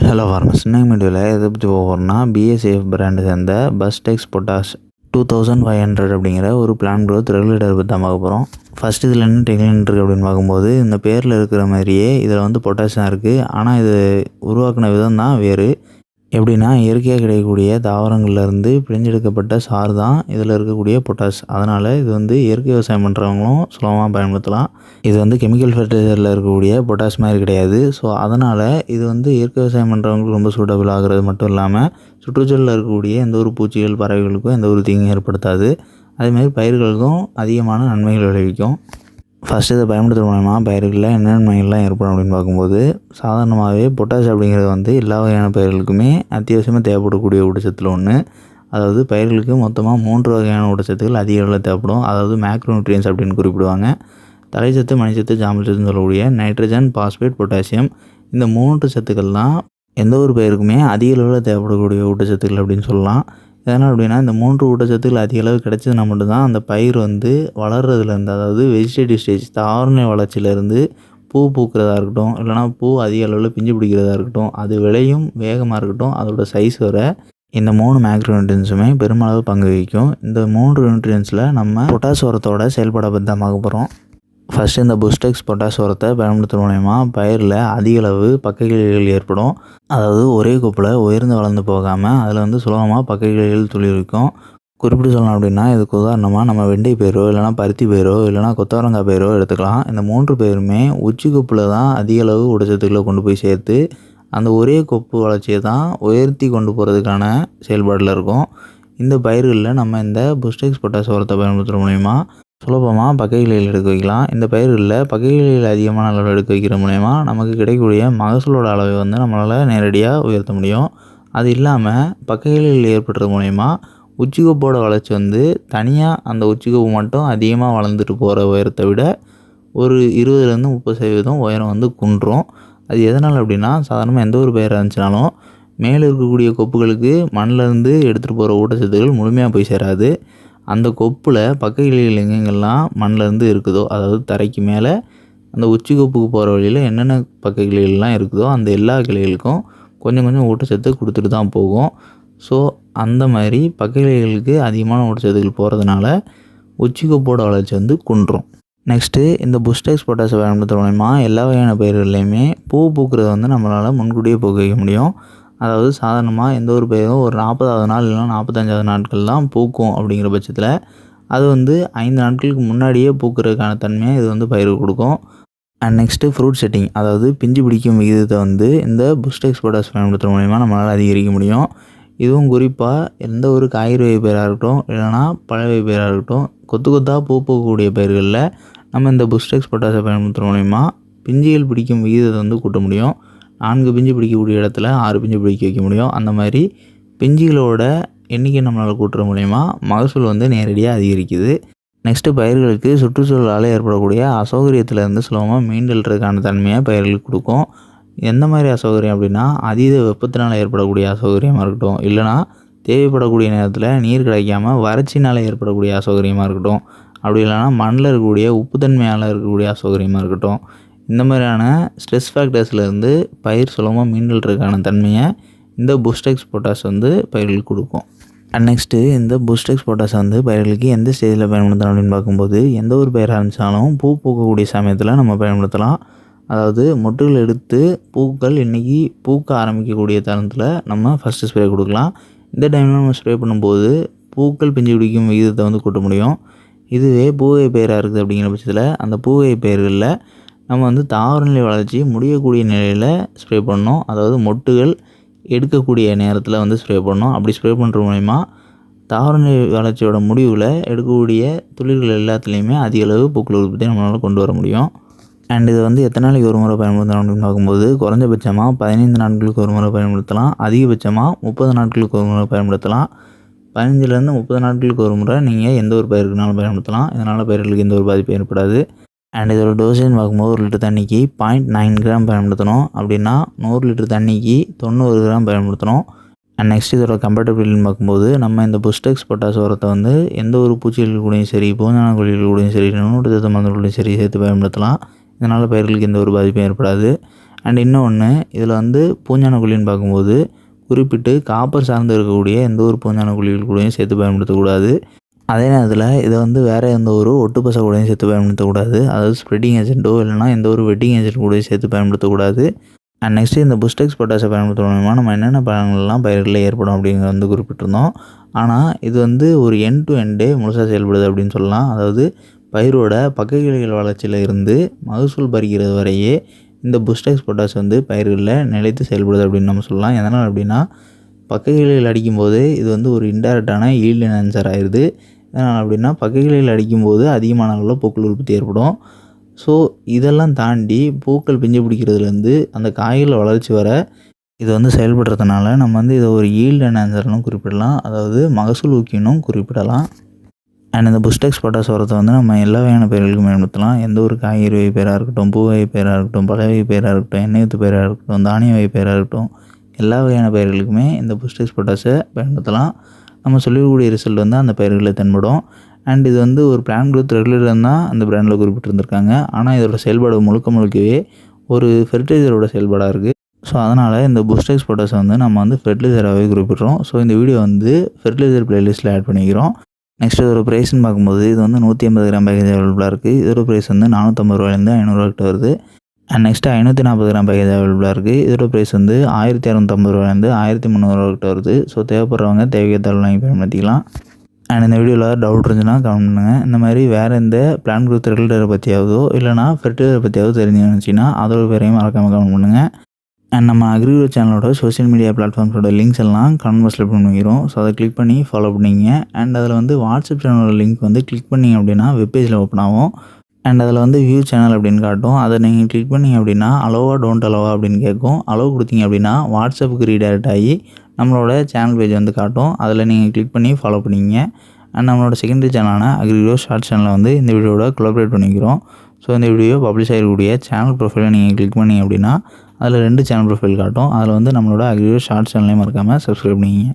Hello farmers, இன்னைக்கு வீடியோவில் எதை பற்றி போகிறோம்னா BASF பிராண்டு சேர்ந்த பஸ்டெக்ஸ் பொட்டாஷ் 2500 அப்படிங்கிற ஒரு பிளான் க்ரோத் ரெகுலேட்டர் பற்றி தான் பார்க்க போகிறோம். ஃபஸ்ட் இதில் என்ன டெக்னிக் இருக்குது அப்படின்னு பார்க்கும்போது, இந்த பேரில் இருக்கிற மாதிரியே இதில் வந்து பொட்டாஷ் தான் இருக்குது. ஆனால் இது உருவாக்கின விதம் தான் வேறு. எப்படின்னா, இயற்கையாக கிடைக்கக்கூடிய தாவரங்கள்லேருந்து பிழிஞ்செடுக்கப்பட்ட சாறு தான் இதில் இருக்கக்கூடிய பொட்டாஷ். அதனால் இது வந்து இயற்கை விவசாயம் பண்ணுறவங்களும் சுலபமாக பயன்படுத்தலாம். இது வந்து கெமிக்கல் ஃபெர்டிலைசரில் இருக்கக்கூடிய பொட்டாஷ் மாதிரி கிடையாது. ஸோ அதனால் இது வந்து இயற்கை விவசாயம் பண்ணுறவங்களுக்கு ரொம்ப சூட்டபிள் ஆகிறது மட்டும் இல்லாமல், சுற்றுச்சூழலில் இருக்கக்கூடிய எந்த ஒரு பூச்சிகள், பறவைகளுக்கும் எந்த ஒரு தீங்கும் ஏற்படுத்தாது. அதேமாதிரி பயிர்களுக்கும் அதிகமான நன்மைகள் விளைவிக்கும். ஃபஸ்ட்டு இதை பயன்படுத்துகிற மூலமா பயிர்களில் என்ன நன்மைகள்லாம் ஏற்படும் அப்படின்னு பார்க்கும்போது, சாதாரணமாகவே பொட்டாஷ் அப்படிங்கிறது வந்து எல்லா வகையான பயிர்களுக்குமே அத்தியாவசியமாக தேவைப்படக்கூடிய ஊட்டச்சத்தில் ஒன்று. அதாவது பயிர்களுக்கு மொத்தமாக 3 வகையான ஊட்டச்சத்துக்கள் அதிக அளவில் தேவைப்படும். அதாவது மேக்ரோ நியூட்ரியன்ஸ் அப்படின்னு குறிப்பிடுவாங்க. தலைச்சத்து, மணிச்சத்து, சாம்பல்சத்துன்னு சொல்லக்கூடிய நைட்ரஜன், பாஸ்பேட், பொட்டாசியம், இந்த 3 சத்துக்கள் தான் எந்த ஒரு பயிருக்குமே அதிக அளவில் தேவைப்படக்கூடிய ஊட்டச்சத்துக்கள் அப்படின்னு சொல்லலாம். எதனால் அப்படின்னா, இந்த 3 ஊட்டச்சத்துக்கள் அதிக அளவு கிடைச்சதுனா மட்டும்தான் அந்த பயிர் வந்து வளர்கிறதுலேருந்து, அதாவது வெஜிடேட்டிவ் ஸ்டேஜ் தாவர வளர்ச்சியிலேருந்து பூ பூக்கிறதா இருக்கட்டும், இல்லைனா பூ அதிக அளவில் பிஞ்சு பிடிக்கிறதா இருக்கட்டும், அது விளையும் வேகமாக இருக்கட்டும், அதோட சைஸ் வர இந்த 3 மேக்ரோ நியூட்ரியன்ஸுமே பெருமளவு பங்கு வகிக்கும். இந்த 3 நியூட்ரியன்ஸில் நம்ம பொட்டாஷ் உரத்தோட செயல்பாடை பற்றி தான் பார்க்க போகிறோம். ஃபஸ்ட்டு இந்த புஸ்டெக்ஸ் பொட்டாஷ் உரத்தை பயன்படுத்துகிற மூலயமா பயிரில் அதிக அளவு பக்கைக்கிளைகள் ஏற்படும். அதாவது ஒரே கொப்பில் உயர்ந்து வளர்ந்து போகாமல் அதில் வந்து சுலபமாக பக்கைக்கிளைகள் துளிர்விக்கும். குறிப்பிட்டு சொல்லணும் அப்படின்னா, இதுக்கு உதாரணமாக நம்ம வெண்டை பயிரோ, இல்லைனா பருத்தி பயிரோ, இல்லைனா கொத்தவரங்காய் பயிரோ எடுத்துக்கலாம். இந்த 3 பயிருமே உச்சி கொப்பில் தான் அதிக அளவு ஊட்டச்சத்துக்களை கொண்டு போய் சேர்த்து அந்த ஒரே கொப்பு வளர்ச்சியை தான் உயர்த்தி கொண்டு போகிறதுக்கான செயல்பாடில் இருக்கும். இந்த பயிர்களில் நம்ம இந்த புஸ்டெக்ஸ் பொட்டாஷ் உரத்தை பயன்படுத்துகிற மூலயமா சுலபமாக பக்கைக்கிளைகள் எடுக்க வைக்கலாம். இந்த பயிர்களில் பக்கைக்கிளைகள் அதிகமான அளவில் எடுக்க வைக்கிற மூலயமா நமக்கு கிடைக்கக்கூடிய மகசூலோட அளவை வந்து நம்மளால் நேரடியாக உயர்த்த முடியும். அது இல்லாமல் பக்கைக்கிளைகள் ஏற்படுறது மூலயமா உச்சிக்கொப்போட வளர்ச்சி வந்து தனியாக அந்த உச்சிக்கொப்பு மட்டும் அதிகமாக வளர்ந்துட்டு போகிற உயரத்தை விட ஒரு 20-30% 30% உயரம் வந்து குன்றும். அது எதனால் அப்படின்னா, சாதாரணமாக எந்த ஒரு பயிராக இருந்துச்சுனாலும் மேலே இருக்கக்கூடிய கொப்புகளுக்கு மண்ணிலேருந்து எடுத்துகிட்டு போகிற ஊட்டச்சத்துக்கள் முழுமையாக போய் சேராது. அந்த கொப்பில் பக்கைக்கிளைகள் எங்கெங்கெல்லாம் மண்ணிலேருந்து இருக்குதோ, அதாவது தரைக்கு மேலே அந்த உச்சி கொப்புக்கு போகிற வழியில் என்னென்ன பக்கைக்கிளைகள்லாம் இருக்குதோ அந்த எல்லா கிளைகளுக்கும் கொஞ்சம் கொஞ்சம் ஊட்டச்சத்து கொடுத்துட்டு தான் போகும். ஸோ அந்த மாதிரி பக்கைக்கிளைகளுக்கு அதிகமான ஊட்டச்சத்துக்கள் போகிறதுனால உச்சி கொப்போட வளர்ச்சி வந்து குன்றும். நெக்ஸ்ட்டு இந்த புஸ்டெக்ஸ் பொட்டாஷை பயன்படுத்துகிற மூலமா எல்லா வகையான பயிர்கள்லையுமே பூ பூக்கிறத வந்து நம்மளால் முன்கூட்டியே பூக்க வைக்க முடியும். அதாவது சாதாரணமாக எந்த ஒரு பயிரும் ஒரு 40வது நாள் இல்லைனா 45வது நாட்கள் தான் பூக்கும். அப்படிங்கிற பட்சத்தில் அது வந்து 5 நாட்களுக்கு முன்னாடியே பூக்கிறதுக்கான தன்மையை இது வந்து பயிருக்கு கொடுக்கும். அண்ட் நெக்ஸ்ட்டு ஃப்ரூட் செட்டிங், அதாவது பிஞ்சு பிடிக்கும் விகிதத்தை வந்து இந்த புஸ்டெக்ஸ் பொட்டாஷ் பயன்படுத்துகிற மூலமா நம்மளால் அதிகரிக்க முடியும். இதுவும் குறிப்பாக எந்த ஒரு காய்கறி வகை பயிராக இருக்கட்டும், இல்லைனா பழ வகை பயிராக இருக்கட்டும், கொத்து கொத்தாக பூ பூக்கக்கூடிய பயிர்களில் நம்ம இந்த புஸ்டெக்ஸ் பொட்டாஷை பயன்படுத்துகிற மூலமா பிஞ்சுகள் பிடிக்கும் விகிதத்தை வந்து கூட்ட முடியும். 4 பிஞ்சு பிடிக்கக்கூடிய இடத்துல 6 பிஞ்சு பிடிக்க வைக்க முடியும். அந்த மாதிரி பிஞ்சுகளோட எண்ணிக்கை நம்மளால் கூட்டுற மூலயமா மகசூல் வந்து நேரடியாக அதிகரிக்குது. நெக்ஸ்ட்டு பயிர்களுக்கு சுற்றுச்சூழலால் ஏற்படக்கூடிய அசௌகரியத்திலேருந்து சுலபமாக மீண்டெழுறதுக்கான தன்மையை பயிர்களுக்கு கொடுக்கும். எந்த மாதிரி அசௌகரியம் அப்படின்னா, அதீத வெப்பத்தினால் ஏற்படக்கூடிய அசௌகரியமாக இருக்கட்டும், இல்லைனா தேவைப்படக்கூடிய நேரத்தில் நீர் கிடைக்காமல் வறட்சினால் ஏற்படக்கூடிய அசௌகரியமாக இருக்கட்டும், அப்படி இல்லைனா மண்ணில் இருக்கக்கூடிய உப்புத்தன்மையால் இருக்கக்கூடிய அசௌகரியமாக இருக்கட்டும், இந்த மாதிரியான ஸ்ட்ரெஸ் ஃபேக்டர்ஸ்லேருந்து பயிர் சுலபமாக மீண்டெழுறதுக்கான தன்மையை இந்த புஸ்டெக்ஸ் பொட்டாஷ் வந்து பயிர்களுக்கு கொடுக்கும். அண்ட் நெக்ஸ்ட்டு இந்த புஸ்டெக்ஸ் பொட்டாஷ் வந்து பயிர்களுக்கு எந்த ஸ்டேஜில் பயன்படுத்தலாம் அப்படின்னு பார்க்கும்போது, எந்த ஒரு பயிராக இருந்துச்சாலும் பூ பூக்கக்கூடிய சமயத்தில் நம்ம பயன்படுத்தலாம். அதாவது மொட்டுகள் எடுத்து பூக்கள் இன்றைக்கி பூக்க ஆரம்பிக்கக்கூடிய தருணத்தில் நம்ம ஃபஸ்ட்டு ஸ்ப்ரே கொடுக்கலாம். இந்த டைமில் நம்ம ஸ்ப்ரே பண்ணும்போது பூக்கள் பிஞ்சு பிடிக்கும் விகிதத்தை வந்து கூட்ட முடியும். இதுவே பூவகை பயிராக இருக்குது அப்படிங்கிற பட்சத்தில் அந்த பூவகை பயிர்களில் நம்ம வந்து தாவரநிலை வளர்ச்சி முடியக்கூடிய நிலையில் ஸ்ப்ரே பண்ணணும். அதாவது மொட்டுகள் எடுக்கக்கூடிய நேரத்தில் வந்து ஸ்ப்ரே பண்ணணும். அப்படி ஸ்ப்ரே பண்ணுற மூலமா தாவரநிலை வளர்ச்சியோட முடிவில் எடுக்கக்கூடிய துளிர்கள் எல்லாத்துலேயுமே அதிக அளவு பூக்கள் உற்பத்தி நம்மளால் கொண்டு வர முடியும். அண்ட் இதை வந்து எத்தனை நாளைக்கு ஒரு முறை பயன்படுத்தலாம் அப்படின்னு பார்க்கும்போது, குறைஞ்சபட்சமாக 15 நாட்களுக்கு ஒரு முறை பயன்படுத்தலாம். அதிகபட்சமாக 30 நாட்களுக்கு ஒரு முறை பயன்படுத்தலாம். 15லேருந்து 30 நாட்களுக்கு ஒரு முறை நீங்கள் எந்த ஒரு பயிருக்குனாலும் பயன்படுத்தலாம். இதனால் பயிர்களுக்கு எந்த ஒரு பாதிப்பும் ஏற்படாது. அண்ட் இதோட டோசேஜ் பார்க்கும்போது 1 லிட்டர் தண்ணிக்கு 0.9 கிராம் பயன்படுத்தணும். அப்படின்னா 100 லிட்டர் தண்ணிக்கு 90 கிராம் பயன்படுத்தணும். அண்ட் நெக்ஸ்ட் இதோட கம்பேட்டபிலிட்டின்னு பார்க்கும்போது, நம்ம இந்த புஸ்டெக்ஸ் பொட்டாஷ் உரத்தை வந்து எந்த ஒரு பூச்சிகள் கூடயும் சரி, பூஞ்சான கொல்லிகள் கூடயும் சரி, நுண்ணூட்டச்சத்து மருந்துகளையும் சரி சேர்த்து பயன்படுத்தலாம். இதனால் பயிர்களுக்கு எந்த ஒரு பாதிப்பும் ஏற்படாது. அண்ட் இன்னொன்று இதில் வந்து பூஞ்சான குழின்னு பார்க்கும்போது குறிப்பிட்டு காப்பர் சார்ந்து இருக்கக்கூடிய எந்த ஒரு பூஞ்சான குழிகள் கூடயும் சேர்த்து பயன்படுத்தக்கூடாது. அதே நேரத்தில் இதை வந்து வேறு எந்த ஒரு ஒட்டுப்பசை கூடயும் சேர்த்து பயன்படுத்தக்கூடாது. அதாவது ஸ்ப்ரெட்டிங் ஏஜென்ட்டோ இல்லைனா எந்த ஒரு வெட்டிங் ஏஜென்ட் கூடயும் சேர்த்து பயன்படுத்தக்கூடாது. அண்ட் நெக்ஸ்ட்டு இந்த புஸ்டெக்ஸ் பொட்டாஷை பயன்படுத்துகிற மூலமாக நம்ம என்னென்ன பலன்கள்லாம் பயிர்களில் ஏற்படும் அப்படிங்கிறத வந்து குறிப்பிட்டிருந்தோம். ஆனால் இது வந்து ஒரு எண்ட் டு எண்டே முழுசாக செயல்படுது அப்படின்னு சொல்லலாம். அதாவது பயிரோட பக்க கிளைகள் வளர்ச்சியில் இருந்து மகசூல் பறிக்கிறது வரையே இந்த புஸ்டெக்ஸ் பொட்டாஷ் வந்து பயிர்களில் நிலைத்து செயல்படுது அப்படின்னு நம்ம சொல்லலாம். எதனால் அப்படின்னா பக்க கிளைகள் அடிக்கும்போது இது வந்து ஒரு இன்டைரக்டான ஈல்டு என்ஹான்சர் ஆயிடுது. எதனால் அப்படின்னா பக்க கிளைகள் அடிக்கும்போது அதிகமான அளவில் பூக்கள் உற்பத்தி ஏற்படும். ஸோ இதெல்லாம் தாண்டி பூக்கள் பிஞ்சு பிடிக்கிறதுலேருந்து அந்த காய்கள் வளர்ச்சி வர இது வந்து செயல்படுறதுனால நம்ம வந்து இதை ஒரு ஈல்டு என்ஹான்சர்னும் குறிப்பிடலாம். அதாவது மகசூல் ஊக்கினும் குறிப்பிடலாம். அண்ட் இந்த புஸ்டெக்ஸ் பொட்டாஷ் உரத்தை வந்து நம்ம எல்லா வகையான பயிர்களுக்கும் பயன்படுத்தலாம். எந்த ஒரு காய்கறி வகை பயிராக இருக்கட்டும், பூ வகை பயிராக இருக்கட்டும், பழ வகை பயிராக இருக்கட்டும், எண்ணெய் வித்து பயிராக இருக்கட்டும், தானிய வகை பயிராக இருக்கட்டும், எல்லா வகையான பயிர்களுக்குமே இந்த புஸ்டெக்ஸ் பொட்டாஷை பயன்படுத்தலாம். நம்ம சொல்லக்கூடிய ரிசல்ட் வந்து அந்த பயிர்களில் தென்படும். அண்ட் இது வந்து ஒரு பிளான்ட் குரோத் ரெகுலேட்டர் தான் அந்த பிராண்டில் குறிப்பிட்டிருந்திருக்காங்க. ஆனால் இதோட செயல்பாடு முழுக்கவே ஒரு ஃபெர்டிலைசரோட செயல்பாடாக இருக்குது. ஸோ அதனால் இந்த புஸ்டெக்ஸ் பொட்டாஷை வந்து நம்ம வந்து ஃபெர்டிலைசராகவே குறிப்பிட்றோம். ஸோ இந்த வீடியோ வந்து ஃபெர்டிலைசர் பிளேலிஸ்ட்டில் ஆட் பண்ணிக்கிறோம். நெக்ஸ்ட் இதோட ப்ரைஸ்ன்னு பார்க்கும்போது இது வந்து 180 கிராம் பேக்கேஜ் அவைலபிளாக இருக்குது. இதோட ப்ரைஸ் வந்து 450 ரூபாயிலேருந்து 500 கிட்ட வருது. அண்ட் நெக்ஸ்ட்டு 540 கிராம் பேக்கேஜ் அவைலபிளாக இருக்குது. இதோட ப்ரைஸ் வந்து 1250 ரூபாயிலேருந்து 1300 கிட்ட வருது. ஸோ தேவைப்படுறவங்க தேவைக்கேற்ற வாங்கி பயன்படுத்திக்கலாம். அண்ட் இந்த வீடியோவில் டவுட் இருந்துச்சுன்னா கமெண்ட் பண்ணுங்கள். இந்த மாதிரி வேறு எந்த பிளான்ட் குரோத் ரெகுலேட்டரை பற்றியாவதோ இல்லைனா ஃபெர்டிலைசரை பற்றியாவது தெரிஞ்சுச்சுன்னா அதோட பேரையும் மறக்காமல் கமெண்ட் பண்ணுங்கள். அண்ட் நம்ம அக்ரிகோ சேனலோட சோஷியல் மீடியா பிளாட்ஃபார்ம்ஸோட லிங்க்ஸ் எல்லாம் கமெண்ட் பாக்ஸில் பண்ணிக்கிறோம். ஸோ அதை கிளிக் பண்ணி ஃபாலோ பண்ணிங்க. அண்ட் அதில் வந்து வாட்ஸ்அப் சேனலோட லிங்க் வந்து கிளிக் பண்ணிங்க அப்படின்னா வெப்பேஜில் ஓப்பன் ஆகும். அண்ட் அதில் வந்து வியூ சேனல் அப்படின்னு காட்டும். அதை நீங்கள் கிளிக் பண்ணிங்க அப்படின்னா அலோவா டோன்ட் அலோவா அப்படின்னு கேட்கும். அலோவ் கொடுத்தீங்க அப்படின்னா வாட்ஸ்அப்புக்கு ரீடைரக்ட் ஆகி நம்மளோட சேனல் பேஜ் வந்து காட்டும். அதில் நீங்கள் கிளிக் பண்ணி ஃபாலோ பண்ணிங்க. அண்ட் நம்மளோட செகண்டரி சேனலான அக்ரிகோ ஷார்ட் சேனலை வந்து இந்த வீடியோட கொலாபரேட் பண்ணிக்கிறோம். ஸோ இந்த வீடியோ பப்ளிஷ் ஆகிருக்கக்கூடிய சேனல் ப்ரொஃபைலை நீங்கள் கிளிக் பண்ணிங்க அப்படின்னா அதில் 2 சேனல் ப்ரொஃபைல் காட்டும். அதில் வந்து நம்மளோட அக்ரிகோ ஷார்ட் சேனலையும் மறக்காமல் சப்ஸ்கிரைப் பண்ணிங்க.